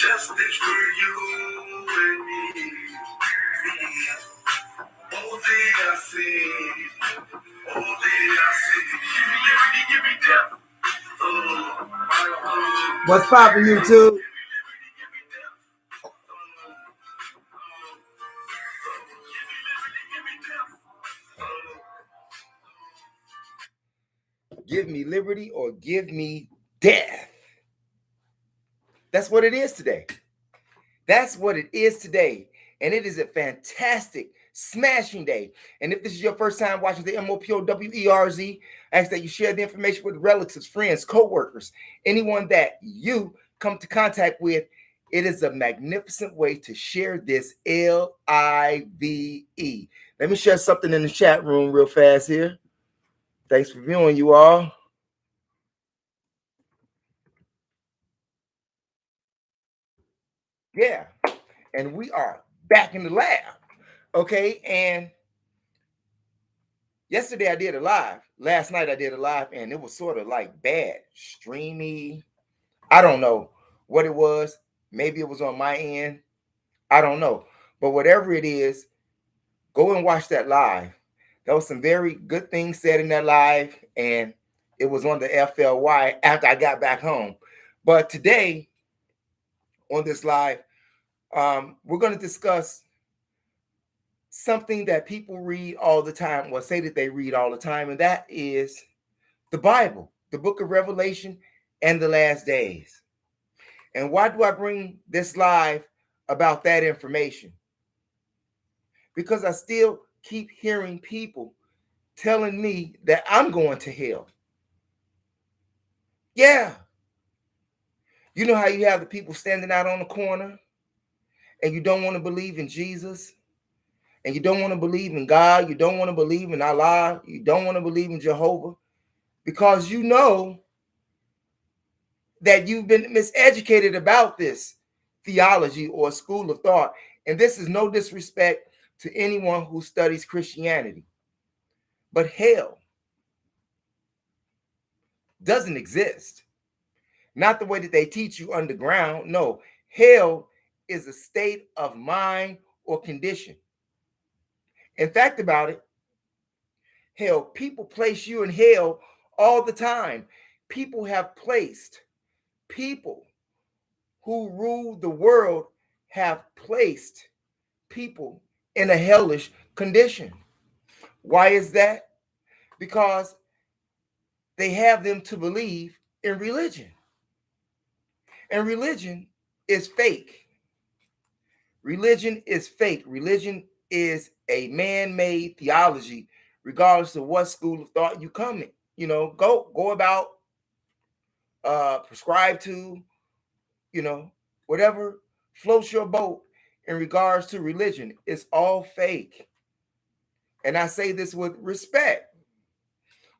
Justice for you and me. Oh, thee I see. Oh, thee I see. Give me death. What's poppin', YouTube? Give me liberty or give me death. That's what it is today. That's what it is today. And it is a fantastic, smashing day. And if this is your first time watching the MOPOWERZ, I ask that you share the information with relatives, friends, co-workers, anyone that you come to contact with. It is a magnificent way to share this LIVE. Let me share something in the chat room real fast here. Thanks for viewing, you all. Yeah, and we are back in the lab. Okay, and yesterday I did a live. Last night I did a live, and it was sort of like bad, streamy. I don't know what it was. Maybe it was on my end. I don't know. But whatever it is, go and watch that live. There was some very good things said in that live, and it was on the FLY after I got back home. But today, on this live, we're going to discuss something that people read all the time, or say that they read all the time, and that is the Bible, the book of Revelation, and the last days. And why do I bring this live about that information? Because I still keep hearing people telling me that I'm going to hell. Yeah. You know how you have the people standing out on the corner and you don't want to believe in Jesus, and you don't want to believe in God, you don't want to believe in Allah, you don't want to believe in Jehovah, because you know that you've been miseducated about this theology or school of thought. And this is no disrespect to anyone who studies Christianity. But hell doesn't exist. Not the way that they teach you underground. No, hell is a state of mind or condition. In fact about it, hell, people place you in hell all the time. People have placed, people who rule the world have placed people in a hellish condition. Why is that? Because they have them to believe in religion. And religion is fake. Religion is fake. Religion is a man-made theology, regardless of what school of thought you come in. You know, go about, prescribe to, you know, whatever floats your boat in regards to religion. It's all fake. And I say this with respect.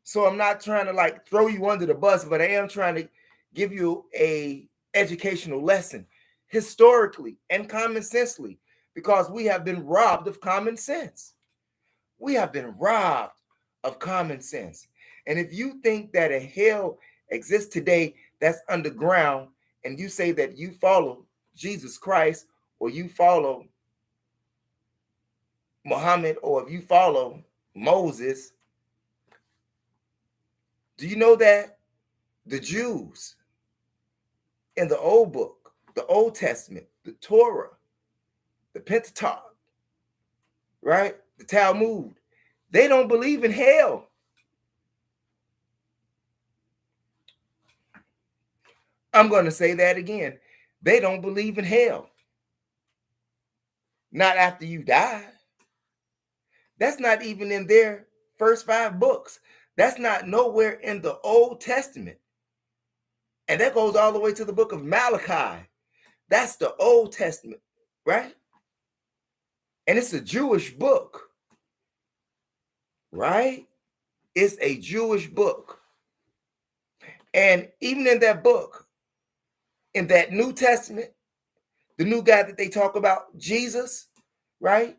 So I'm not trying to like throw you under the bus, but I am trying to give you a educational lesson historically and common sensely, because we have been robbed of common sense. We have been robbed of common sense. And if you think that a hell exists today that's underground, and you say that you follow Jesus Christ, or you follow Muhammad, or if you follow Moses, do you know that the Jews in the old book, the Old Testament, the Torah, the Pentateuch, right? The Talmud, they don't believe in hell. I'm going to say that again. They don't believe in hell. Not after you die. That's not even in their first 5 books. That's not nowhere in the Old Testament. And that goes all the way to the book of Malachi. That's the Old Testament, right? And it's a Jewish book, right? It's a Jewish book. And even in that book, in that New Testament, the new guy that they talk about, Jesus, right?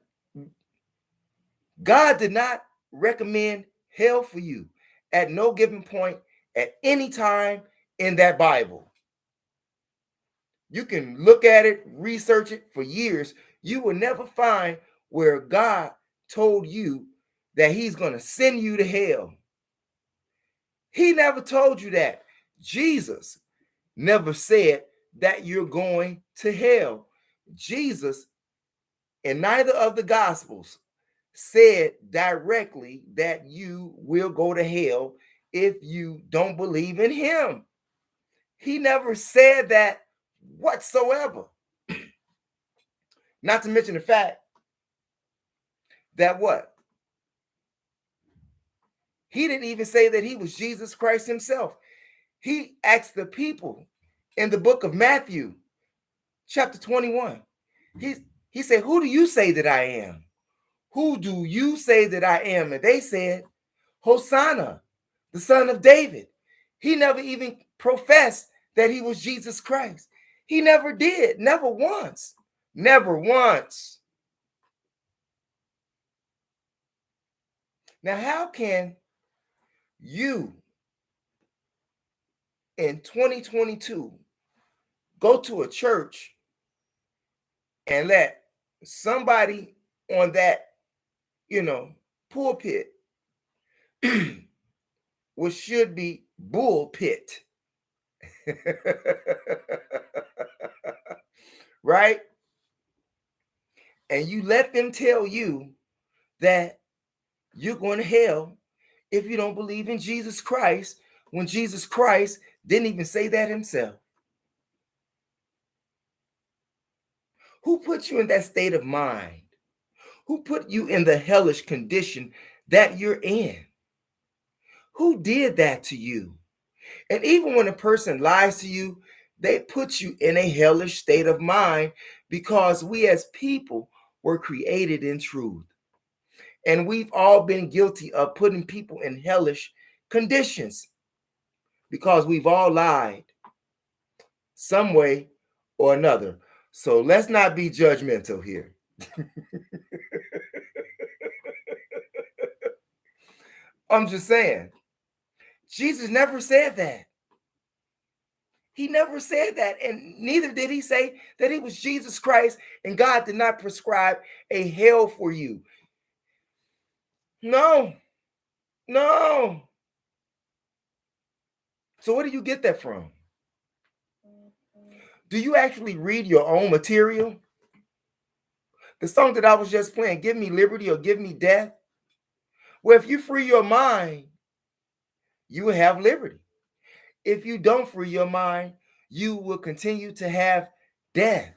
God did not recommend hell for you at no given point at any time in that Bible. You can look at it, research it for years. You will never find where God told you that he's going to send you to hell. He never told you that. Jesus never said that you're going to hell. Jesus, in neither of the Gospels, said directly that you will go to hell if you don't believe in him. He never said that whatsoever. Not to mention the fact that what? He didn't even say that he was Jesus Christ himself. He asked the people in the book of Matthew, chapter 21. He said, "Who do you say that I am? Who do you say that I am?" And they said, "Hosanna, the son of David." He never even professed that he was Jesus Christ. He never did. Never once. Never once. Now, how can you in 2022 go to a church and let somebody on that, pulpit, which should be bullpit, right? And you let them tell you that you're going to hell if you don't believe in Jesus Christ, when Jesus Christ didn't even say that himself. Who put you in that state of mind? Who put you in the hellish condition that you're in? Who did that to you? And even when a person lies to you, they put you in a hellish state of mind, because we as people were created in truth. And we've all been guilty of putting people in hellish conditions because we've all lied some way or another. So let's not be judgmental here. I'm just saying, Jesus never said that. He never said that. And neither did he say that he was Jesus Christ and God did not prescribe a hell for you. No, no. So where do you get that from? Do you actually read your own material? The song that I was just playing, "Give Me Liberty or Give Me Death." Well, if you free your mind, you will have liberty. If you don't free your mind, you will continue to have death.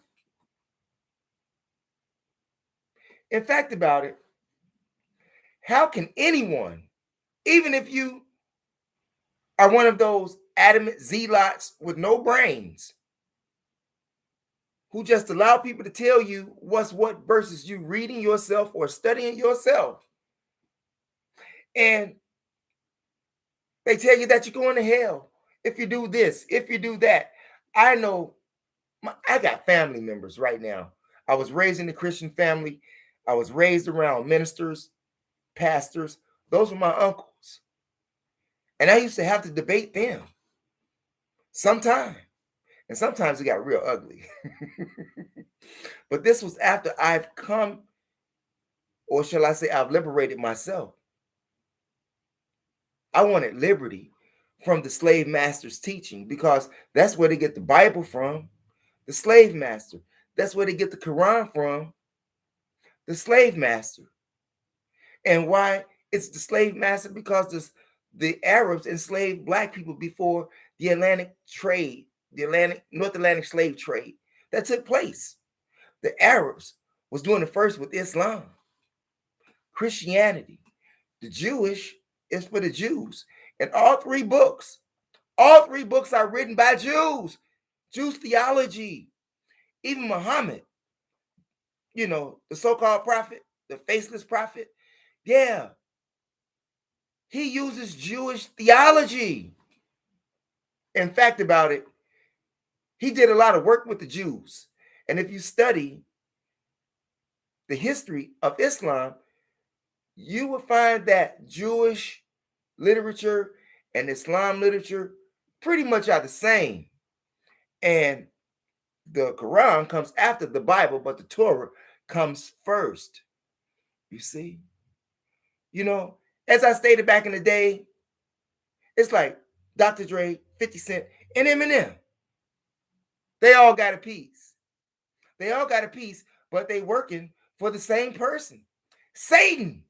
In fact about it, how can anyone, even if you are one of those adamant zealots with no brains, who just allow people to tell you what's what versus you reading yourself or studying yourself, and they tell you that you're going to hell if you do this, if you do that. I know I got family members right now. I was raised in a Christian family. I was raised around ministers, pastors. Those were my uncles. And I used to have to debate them sometimes. And sometimes it got real ugly. But this was after I've come, or shall I say, I've liberated myself. I wanted liberty from the slave master's teaching, because that's where they get the Bible from, the slave master. That's where they get the Quran from, the slave master. And why it's the slave master? Because the Arabs enslaved black people before the Atlantic trade, the North Atlantic slave trade that took place. The Arabs was doing it first with Islam, Christianity. The Jewish is for the Jews. And all three books are written by Jews, Jews theology. Even Muhammad, the so-called prophet, the faceless prophet, yeah, he uses Jewish theology. In fact about it, he did a lot of work with the Jews. And if you study the history of Islam, you will find that Jewish literature and Islam literature pretty much are the same. And The Quran comes after the Bible, but the Torah comes first. You see? You know, as I stated back in the day, it's like Dr. Dre, 50 Cent, and Eminem. They all got a piece. They all got a piece, but they working for the same person. Satan.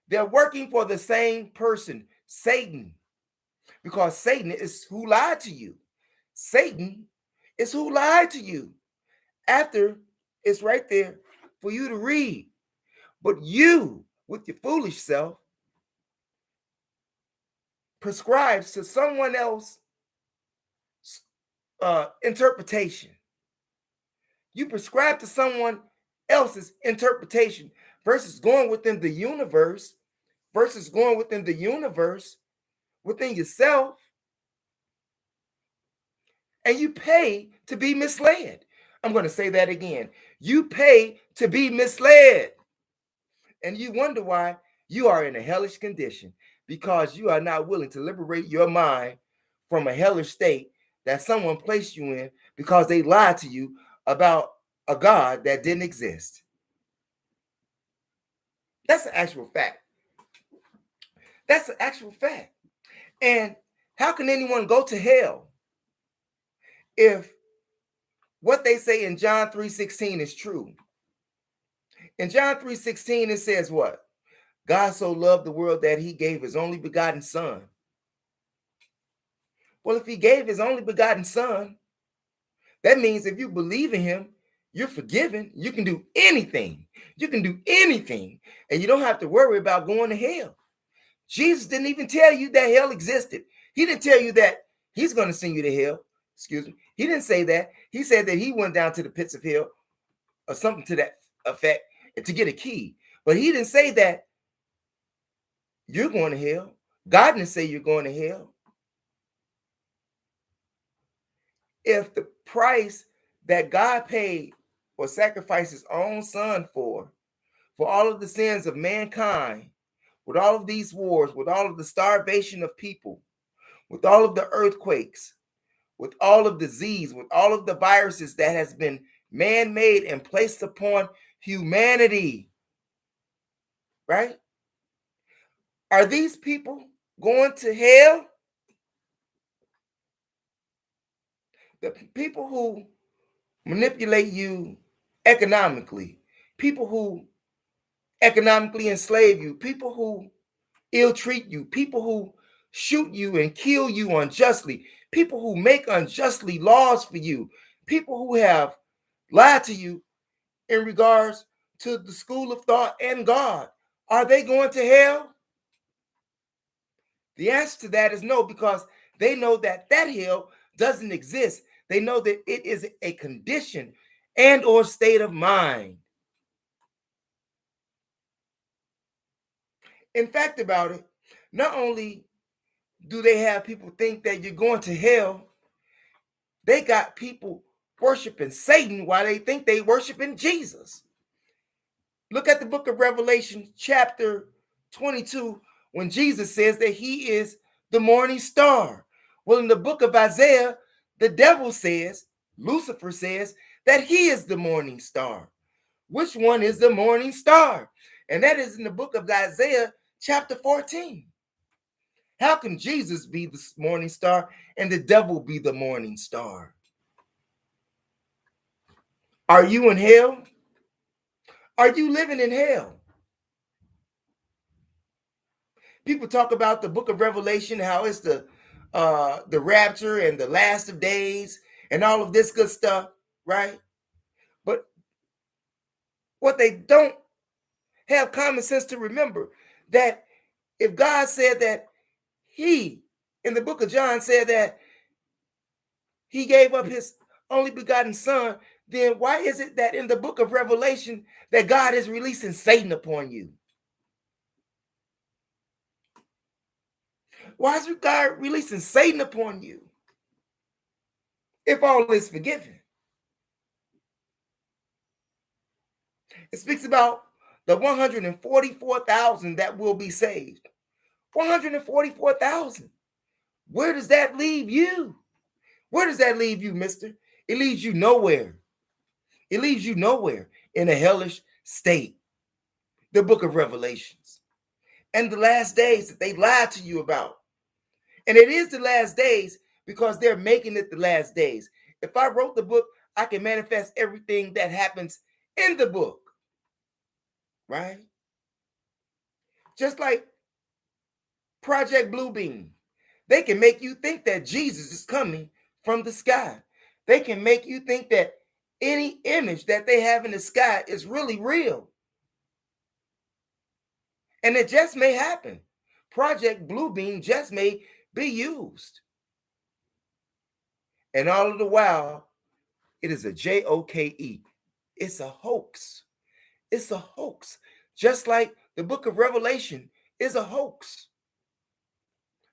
They're working for the same person, Satan, because Satan is who lied to you. Satan is who lied to you. After it's right there for you to read. But you, with your foolish self, prescribes to someone else's interpretation. You prescribe to someone else's interpretation versus going within the universe, within yourself, and you pay to be misled. I'm going to say that again. You pay to be misled. And you wonder why you are in a hellish condition, because you are not willing to liberate your mind from a hellish state that someone placed you in because they lied to you about a God that didn't exist. That's an actual fact. That's an actual fact. And how can anyone go to hell if what they say in John 3:16 is true? In John 3:16, it says what? God so loved the world that he gave his only begotten son. Well, if he gave his only begotten son, that means if you believe in him, you're forgiven. You can do anything. You can do anything. And you don't have to worry about going to hell. Jesus didn't even tell you that hell existed. He didn't tell you that he's going to send you to hell. Excuse me. He didn't say that. He said that he went down to the pits of hell or something to that effect to get a key. But he didn't say that you're going to hell. God didn't say you're going to hell. If the price that God paid or sacrificed his own son for all of the sins of mankind, with all of these wars, with all of the starvation of people, with all of the earthquakes, with all of disease, with all of the viruses that has been man-made and placed upon humanity, right? Are these people going to hell? The people who manipulate you economically, people who economically enslave you, people who ill-treat you, people who shoot you and kill you unjustly, people who make unjustly laws for you, people who have lied to you in regards to the school of thought and God, are they going to hell? The answer to that is no, because they know that hell doesn't exist. They know that it is a condition and or state of mind. In fact about it, not only do they have people think that you're going to hell, they got people worshiping Satan while they think they worshiping Jesus. Look at the book of Revelation, chapter 22, when Jesus says that he is the morning star. Well, in the book of Isaiah, the devil says, Lucifer says, that he is the morning star. Which one is the morning star? And that is in the book of Isaiah, chapter 14. How can Jesus be the morning star and the devil be the morning star? Are you in hell? Are you living in hell? People talk about the book of Revelation, how it's the rapture and the last of days and all of this good stuff, right? But what they don't have common sense to remember, that if God said that he, in the book of John, said that he gave up his only begotten son, then why is it that in the book of Revelation that God is releasing Satan upon you? Why is God releasing Satan upon you if all is forgiven? It speaks about the 144,000 that will be saved. 144,000. Where does that leave you? Where does that leave you, mister? It leaves you nowhere. It leaves you nowhere in a hellish state. The book of Revelations and the last days that they lied to you about. And it is the last days because they're making it the last days. If I wrote the book, I can manifest everything that happens in the book, right? Just like Project Bluebeam. They can make you think that Jesus is coming from the sky. They can make you think that any image that they have in the sky is really real. And it just may happen. Project Bluebeam just may be used. And all of the while, it is a JOKE. It's a hoax. It's a hoax. Just like the book of Revelation is a hoax.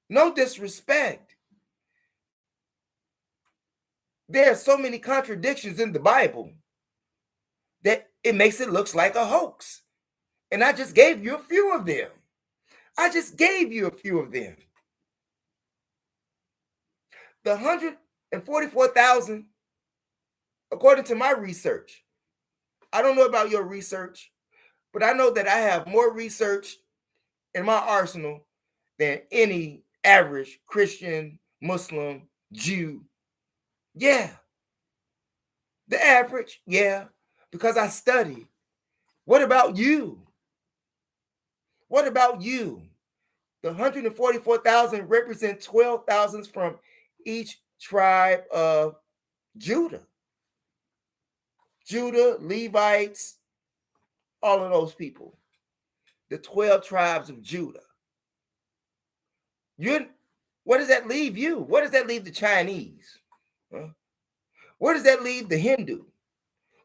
No disrespect. There are so many contradictions in the Bible that it makes it look like a hoax. And I just gave you a few of them. The 144,000, according to my research, I don't know about your research, but I know that I have more research in my arsenal than any average Christian, Muslim, Jew. Yeah. The average, yeah, because I study. What about you? What about you? The 144,000 represent 12,000 from each tribe of Judah. Judah, Levites, all of those people. The 12 tribes of Judah. What does that leave you? What does that leave the Chinese? Huh? Where does that leave the Hindu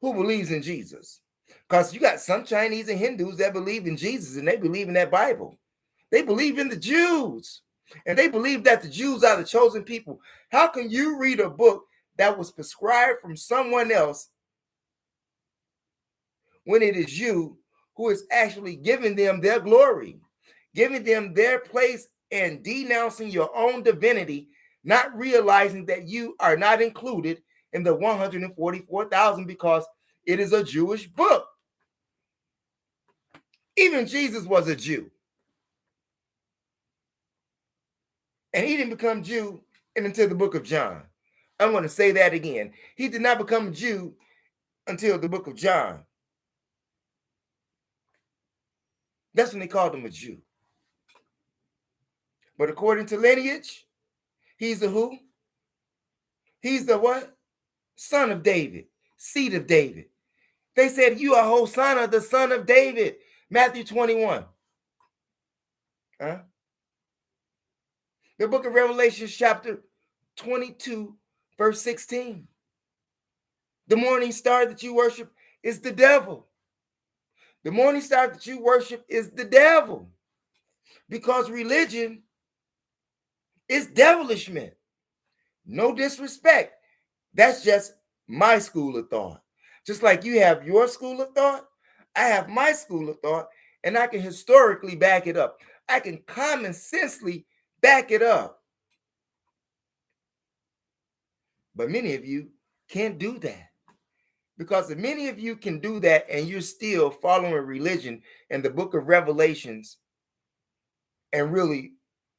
who believes in Jesus? Because you got some Chinese and Hindus that believe in Jesus and they believe in that Bible. They believe in the Jews and they believe that the Jews are the chosen people. How can you read a book that was prescribed from someone else when it is you who is actually giving them their glory, giving them their place and denouncing your own divinity, not realizing that you are not included in the 144,000 because it is a Jewish book. Even Jesus was a Jew. And he didn't become Jew until the book of John. I'm going to say that again. He did not become a Jew until the book of John. That's when they called him a Jew. But according to lineage, he's the who? He's the what? Son of David, seed of David. They said, you are Hosanna, the son of David. Matthew 21. Huh? The book of Revelation, chapter 22, verse 16. The morning star that you worship is the devil. The morning star that you worship is the devil. Because religion is devilishment. No disrespect. That's just my school of thought. Just like you have your school of thought, I have my school of thought, and I can historically back it up. I can common sensely back it up. But many of you can't do that. Because if many of you can do that and you're still following religion and the book of Revelations, and really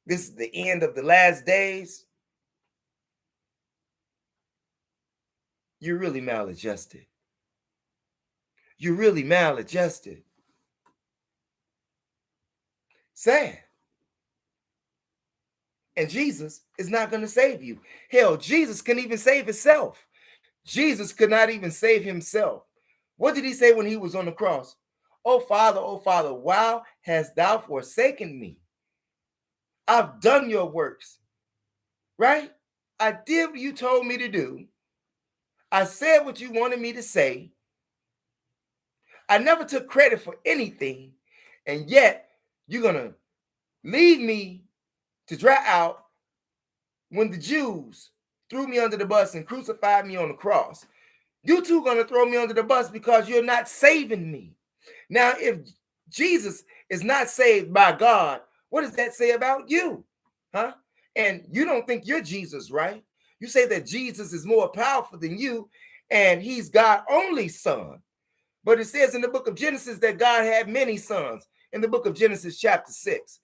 this is the end of the last days, you're really maladjusted. You're really maladjusted. Sad. And Jesus is not going to save you. Hell, Jesus couldn't even save himself. Jesus could not even save himself. What did he say when he was on the cross? Oh, Father, why hast thou forsaken me? I've done your works, right? I did what you told me to do. I said what you wanted me to say. I never took credit for anything. And yet, you're going to leave me to dry out when the Jews threw me under the bus and crucified me on the cross. You two going to throw me under the bus because you're not saving me. Now, if Jesus is not saved by God, what does that say about you? Huh? And you don't think you're Jesus, right? You say that Jesus is more powerful than you, and he's God's only son. But it says in the book of Genesis that God had many sons, in the book of Genesis chapter 6,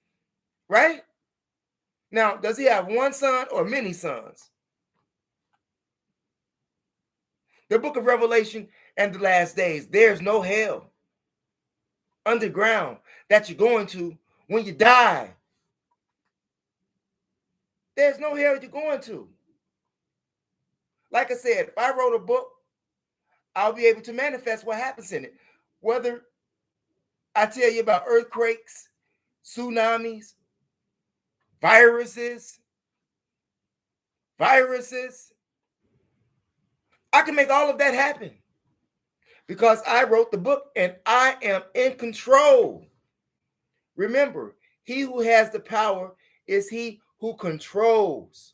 right? Now, does he have one son or many sons? The book of Revelation and the last days, there's no hell underground that you're going to when you die. There's no hell you're going to. Like I said, if I wrote a book, I'll be able to manifest what happens in it. Whether I tell you about earthquakes, tsunamis, viruses, I can make all of that happen because I wrote the book and I am in control. Remember, he who has the power is he who controls.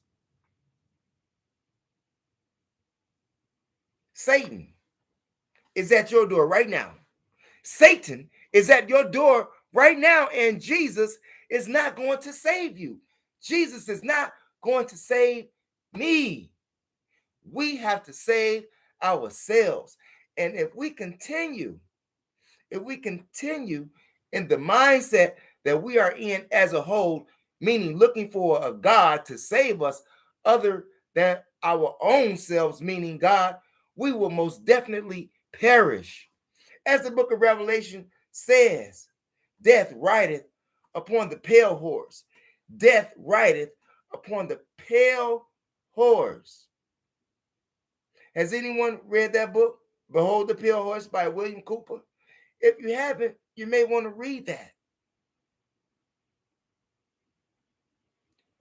Satan is at your door right now. Satan is at your door right now, and Jesus is not going to save you. Jesus is not going to save me. We have to save ourselves. And if we continue in the mindset that we are in as a whole, meaning looking for a God to save us other than our own selves, meaning God, we will most definitely perish. As the book of Revelation says, death rideth upon the pale horse. Death rideth upon the pale horse. Has anyone read that book, Behold the Pale Horse by William Cooper? If you haven't, you may want to read that.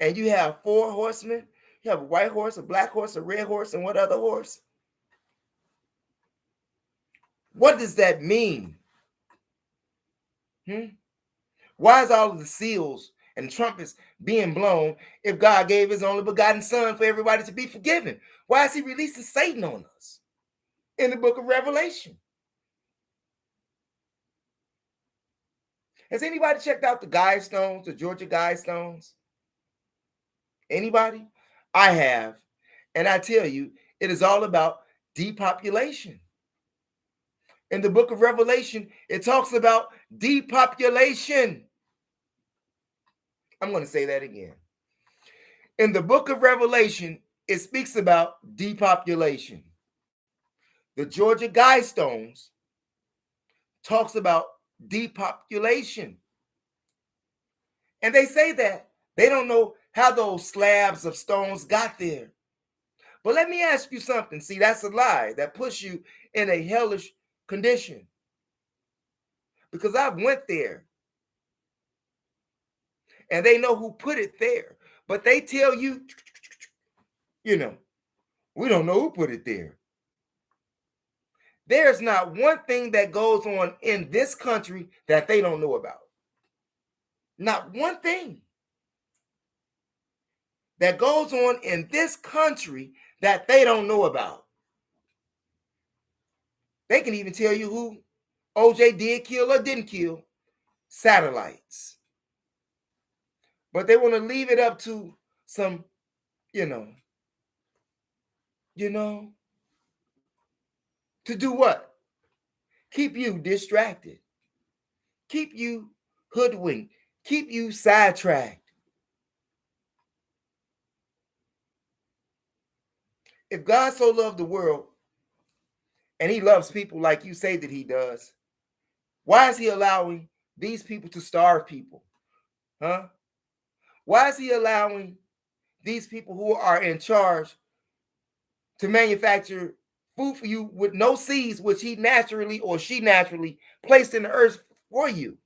And you have 4 horsemen. You have a white horse, a black horse, a red horse, and what other horse? What does that mean? Why is all of the seals and trumpets being blown if God gave his only begotten son for everybody to be forgiven? Why is he releasing Satan on us in the book of Revelation? Has anybody checked out the Guidestones, the Georgia Guidestones? Anybody? I have. And I tell you, it is all about depopulation. In the book of Revelation, it talks about depopulation. I'm going to say that again. In the book of Revelation, it speaks about depopulation. The Georgia Guidestones talks about depopulation. And they say that they don't know how those slabs of stones got there. But let me ask you something. See, that's a lie that puts you in a hellish condition. Because I've went there. And they know who put it there. But they tell you, we don't know who put it there. There's not one thing that goes on in this country that they don't know about. Not one thing that goes on in this country that they don't know about. They can even tell you who OJ did kill or didn't kill. Satellites. But they want to leave it up to some, to do what? Keep you distracted. Keep you hoodwinked. Keep you sidetracked. If God so loved the world, and he loves people like you say that he does, why is he allowing these people to starve people? Huh? Why is he allowing these people who are in charge to manufacture food for you with no seeds, which he naturally or she naturally placed in the earth for you?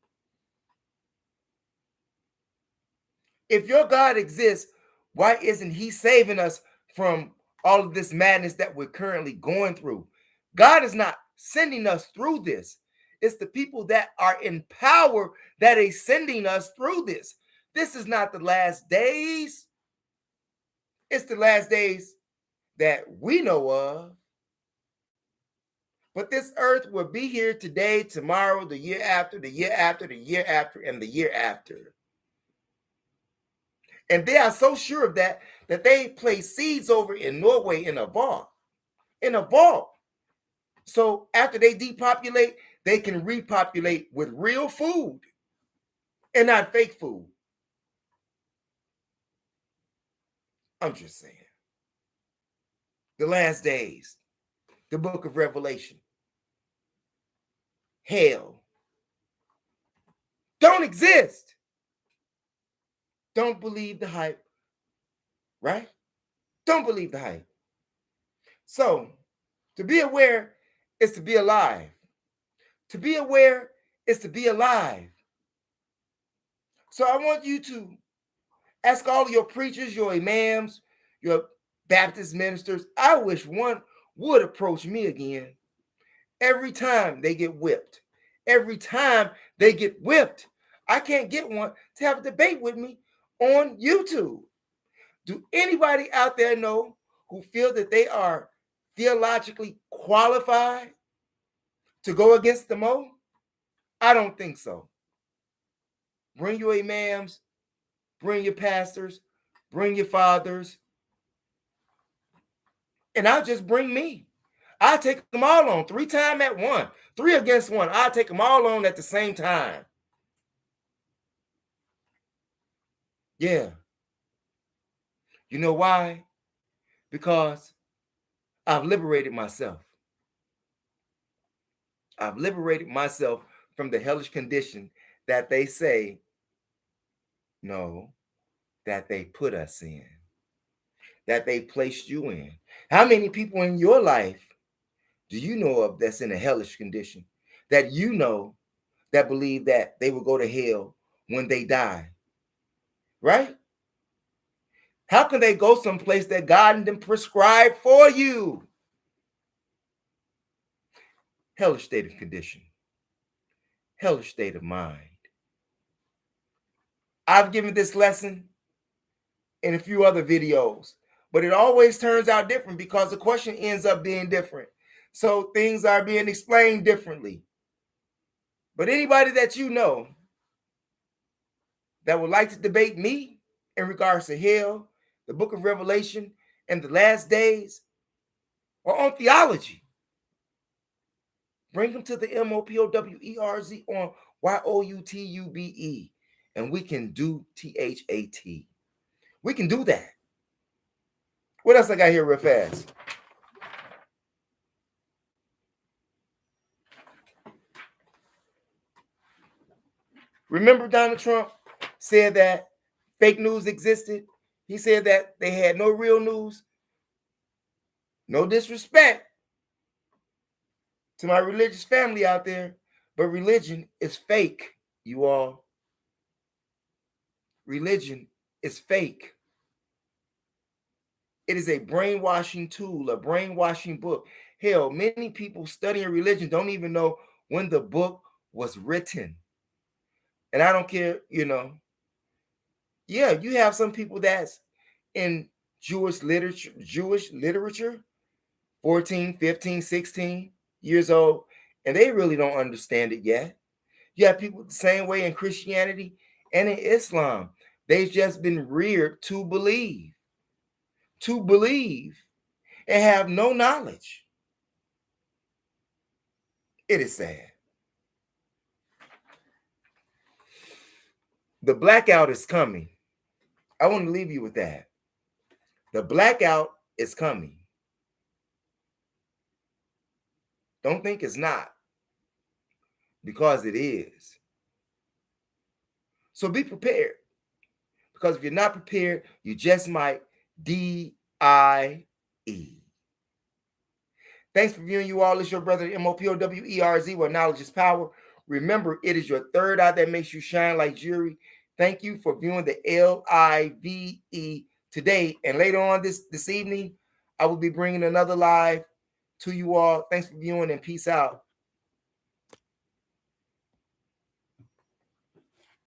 If your God exists, why isn't he saving us from all of this madness that we're currently going through? God is not sending us through this. It's the people that are in power that is sending us through this. This is not the last days. It's the last days that we know of. But this earth will be here today, tomorrow, the year after, the year after, the year after, and the year after. And they are so sure of that they place seeds over in Norway in a vault. In a vault. So after they depopulate, they can repopulate with real food and not fake food. I'm just saying. The last days, the book of Revelation, hell don't exist. Don't believe the hype, right? Don't believe the hype. So, to be aware is to be alive. To be aware is to be alive. So I want you to ask all of your preachers, your imams, your Baptist ministers. I wish one would approach me again every time they get whipped. Every time they get whipped, I can't get one to have a debate with me on YouTube. Do anybody out there know who feel that they are theologically qualified to go against the Mo? I don't think so. Bring your imams, bring your pastors, bring your fathers, and I'll just bring me. I'll take them all on 3 times at one, 3 against 1. I'll take them all on at the same time. Yeah. You know why? Because I've liberated myself. I've liberated myself from the hellish condition that they say, no, that they put us in, that they placed you in. How many people in your life do you know of that's in a hellish condition, that you know, that believe that they will go to hell when they die? Right? How can they go someplace that God didn't prescribe for you? Hellish state of condition. Hellish state of mind. I've given this lesson in a few other videos, but it always turns out different because the question ends up being different. So things are being explained differently. But anybody that you know that would like to debate me in regards to hell, the book of Revelation, and the last days, or on theology, bring them to the MOPOWERZ on YOUTUBE, and we can do THAT. We can do that. What else I got here real fast? Remember Donald Trump said that fake news existed? He said that they had no real news. No disrespect to my religious family out there, but religion is fake, you all. Religion is fake. It is a brainwashing tool, a brainwashing book. Hell, many people studying religion don't even know when the book was written. And I don't care, Yeah, you have some people that's in Jewish literature, 14, 15, 16 years old, and they really don't understand it yet. You have people the same way in Christianity and in Islam. They've just been reared to believe, and have no knowledge. It is sad. The blackout is coming. I want to leave you with that. The blackout is coming. Don't think it's not, because it is. So be prepared, because if you're not prepared, you just might DIE. Thanks for viewing, you all. It's your brother MOPOWERZ, where knowledge is power. Remember, it is your third eye that makes you shine like jewelry. Thank you for viewing the LIVE today. And later on this evening, I will be bringing another live to you all. Thanks for viewing, and peace out.